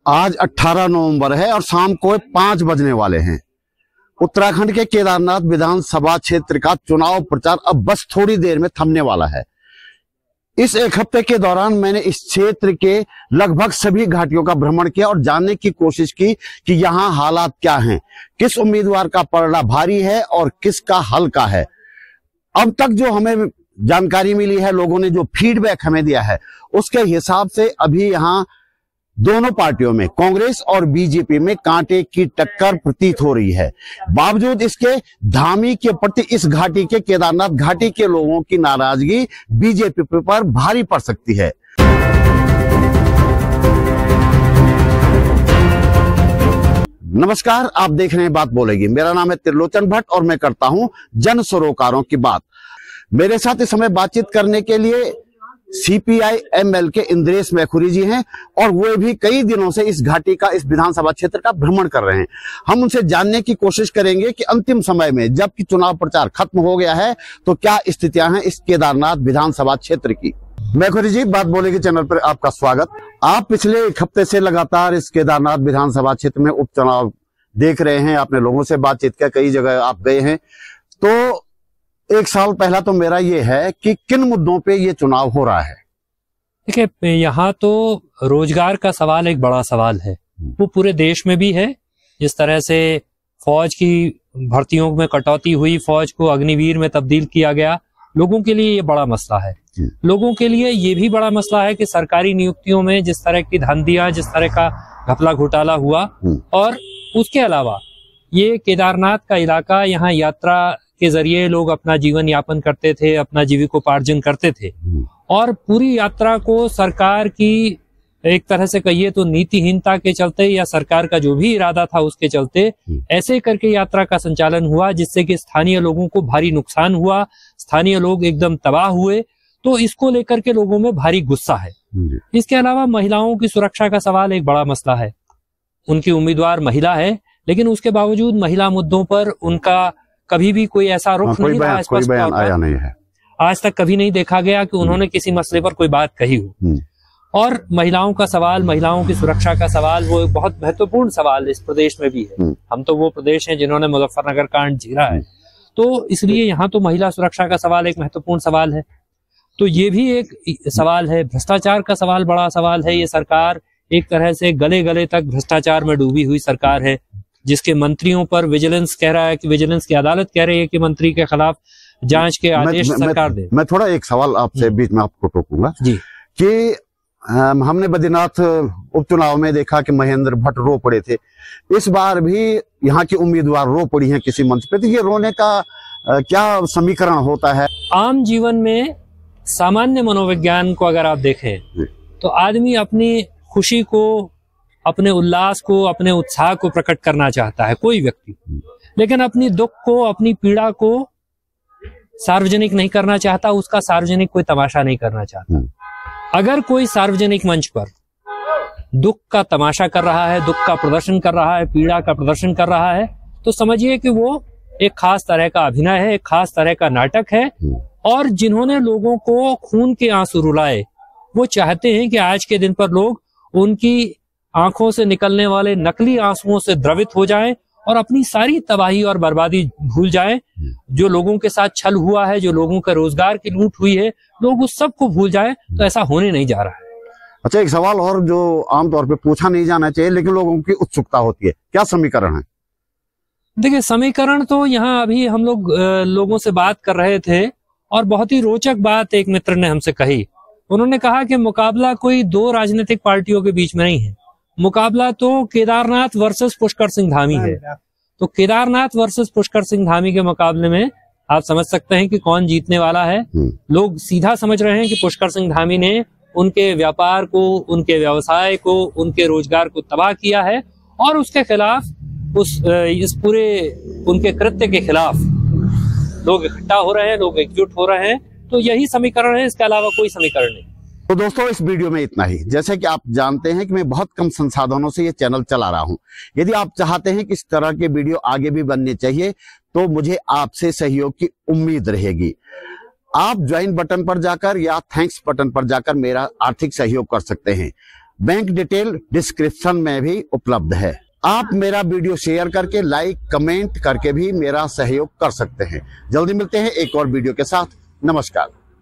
आज 18 नवंबर है और शाम को 5 बजने वाले हैं। उत्तराखंड के केदारनाथ विधानसभा क्षेत्र का चुनाव प्रचार अब बस थोड़ी देर में थमने वाला है। इस एक हफ्ते के दौरान मैंने इस क्षेत्र के लगभग सभी घाटियों का भ्रमण किया और जानने की कोशिश की कि यहाँ हालात क्या हैं, किस उम्मीदवार का पलड़ा भारी है और किसका हल्का है। अब तक जो हमें जानकारी मिली है, लोगों ने जो फीडबैक हमें दिया है, उसके हिसाब से अभी यहाँ दोनों पार्टियों में, कांग्रेस और बीजेपी में कांटे की टक्कर प्रतीत हो रही है। बावजूद इसके धामी के प्रति इस घाटी के, केदारनाथ घाटी के लोगों की नाराजगी बीजेपी पर भारी पड़ सकती है। नमस्कार, आप देख रहे हैं बात बोलेगी। मेरा नाम है त्रिलोचन भट्ट और मैं करता हूं जन सरोकारों की बात। मेरे साथ इस समय बातचीत करने के लिए सीपीआई एमएल के इंद्रेश मैखुरी जी हैं और वो भी कई दिनों से इस घाटी का, इस विधानसभा क्षेत्र का भ्रमण कर रहे हैं। हम उनसे जानने की कोशिश करेंगे कि अंतिम समय में, जबकि चुनाव प्रचार खत्म हो गया है, तो क्या स्थितियां हैं इस केदारनाथ विधानसभा क्षेत्र की। मैखुरी जी, बात बोलेगी चैनल पर आपका स्वागत। आप पिछले एक हफ्ते से लगातार इस केदारनाथ विधानसभा क्षेत्र में उपचुनाव देख रहे हैं, आपने लोगों से बातचीत किया, कई जगह आप गए हैं। तो एक साल पहला तो मेरा ये है कि किन मुद्दों पे ये चुनाव हो रहा है? देखिए, यहाँ तो रोजगार का सवाल एक बड़ा सवाल है, वो पूरे देश में भी है। जिस तरह से फौज की भर्तियों में कटौती हुई, फौज को अग्निवीर में तब्दील किया गया, लोगों के लिए ये बड़ा मसला है। लोगों के लिए ये भी बड़ा मसला है कि सरकारी नियुक्तियों में जिस तरह की धांधियां, जिस तरह का घपला घोटाला हुआ, और उसके अलावा ये केदारनाथ का इलाका, यहाँ यात्रा के जरिए लोग अपना जीवन यापन करते थे, अपना जीविकोपार्जन करते थे, और पूरी यात्रा को सरकार की एक तरह से कहिए तो नीतिहीनता के चलते, या सरकार का जो भी इरादा था उसके चलते ऐसे करके यात्रा का संचालन हुआ, जिससे कि स्थानीय लोगों को भारी नुकसान हुआ, स्थानीय लोग एकदम तबाह हुए। तो इसको लेकर के लोगों में भारी गुस्सा है। इसके अलावा महिलाओं की सुरक्षा का सवाल एक बड़ा मसला है। उनकी उम्मीदवार महिला है, लेकिन उसके बावजूद महिला मुद्दों पर उनका कभी भी कोई ऐसा रुख नहीं रहा, स्पष्ट तौर पर आज तक कभी नहीं देखा गया कि उन्होंने किसी मसले पर कोई बात कही हो। और महिलाओं का सवाल, महिलाओं की सुरक्षा का सवाल, वो एक बहुत महत्वपूर्ण सवाल इस प्रदेश में भी है। हम तो वो प्रदेश हैं जिन्होंने मुजफ्फरनगर कांड झेला है, तो इसलिए यहाँ तो महिला सुरक्षा का सवाल एक महत्वपूर्ण सवाल है। तो ये भी एक सवाल है। भ्रष्टाचार का सवाल बड़ा सवाल है। ये सरकार एक तरह से गले गले तक भ्रष्टाचार में डूबी हुई सरकार है, जिसके मंत्रियों पर विजिलेंस कह रहा है कि, विजिलेंस की अदालत कह रही है कि मंत्री के खिलाफ जांच के आदेश सरकार दे। मैं थोड़ा एक सवाल आपसे बीच में आपको टोकूंगा जी, कि हमने बद्रीनाथ उपचुनाव में देखा कि महेंद्र भट्ट रो पड़े थे। इस बार भी यहाँ की उम्मीदवार रो पड़ी हैं किसी मंच पे। तो ये रोने का क्या समीकरण होता है? आम जीवन में सामान्य मनोविज्ञान को अगर आप देखें तो आदमी अपनी खुशी को, अपने उल्लास को, अपने उत्साह को प्रकट करना चाहता है, कोई व्यक्ति, लेकिन अपनी दुख को, अपनी पीड़ा को सार्वजनिक नहीं करना चाहता, उसका सार्वजनिक कोई तमाशा नहीं करना चाहता। अगर कोई सार्वजनिक मंच पर दुख का तमाशा कर रहा है, दुख का प्रदर्शन कर रहा है, पीड़ा का प्रदर्शन कर रहा है, तो समझिए कि वो एक खास तरह का अभिनय है, एक खास तरह का नाटक है। और जिन्होंने लोगों को खून के आंसू रुलाए, वो चाहते हैं कि आज के दिन पर लोग उनकी आंखों से निकलने वाले नकली आंसुओं से द्रवित हो जाएं और अपनी सारी तबाही और बर्बादी भूल जाएं। जो लोगों के साथ छल हुआ है, जो लोगों का रोजगार की लूट हुई है, लोग उस सब को भूल जाएं। तो ऐसा होने नहीं जा रहा है। अच्छा, एक सवाल और जो आमतौर पे पूछा नहीं जाना चाहिए, लेकिन लोगों की उत्सुकता होती है, क्या समीकरण है? देखिए, समीकरण तो यहाँ अभी हम लोग लोगों से बात कर रहे थे और बहुत ही रोचक बात एक मित्र ने हमसे कही। उन्होंने कहा कि मुकाबला कोई दो राजनीतिक पार्टियों के बीच में नहीं है, मुकाबला तो केदारनाथ वर्सेस पुष्कर सिंह धामी है। तो केदारनाथ वर्सेस पुष्कर सिंह धामी के मुकाबले में आप समझ सकते हैं कि कौन जीतने वाला है। लोग सीधा समझ रहे हैं कि पुष्कर सिंह धामी ने उनके व्यापार को, उनके व्यवसाय को, उनके रोजगार को तबाह किया है, और उसके खिलाफ, इस पूरे उनके कृत्य के खिलाफ लोग इकट्ठा हो रहे हैं, लोग एकजुट हो रहे हैं। तो यही समीकरण है, इसके अलावा कोई समीकरण नहीं। तो दोस्तों, इस वीडियो में इतना ही। जैसे कि आप जानते हैं कि मैं बहुत कम संसाधनों से ये चैनल चला रहा हूं। यदि आप चाहते हैं कि इस तरह के वीडियो आगे भी बनने चाहिए, तो मुझे आपसे सहयोग की उम्मीद रहेगी। आप ज्वाइन बटन पर जाकर या थैंक्स बटन पर जाकर मेरा आर्थिक सहयोग कर सकते हैं। बैंक डिटेल डिस्क्रिप्शन में भी उपलब्ध है। आप मेरा वीडियो शेयर करके, लाइक, कमेंट करके भी मेरा सहयोग कर सकते हैं। जल्दी मिलते हैं एक और वीडियो के साथ। नमस्कार।